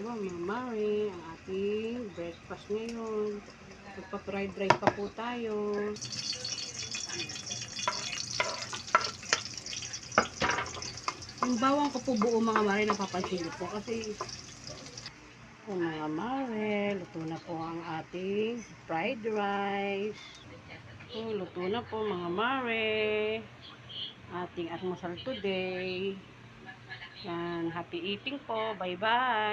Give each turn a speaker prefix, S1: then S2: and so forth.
S1: Diba mga mare, ang ating breakfast ngayon. Magpa-fried rice pa po tayo. Yung bawang ko po buo mga mare, napapansin niyo po kasi mga mare, luto na po ang ating fried rice. Luto na po mga mare. Ating almusal today. Yan, happy eating po. Bye-bye.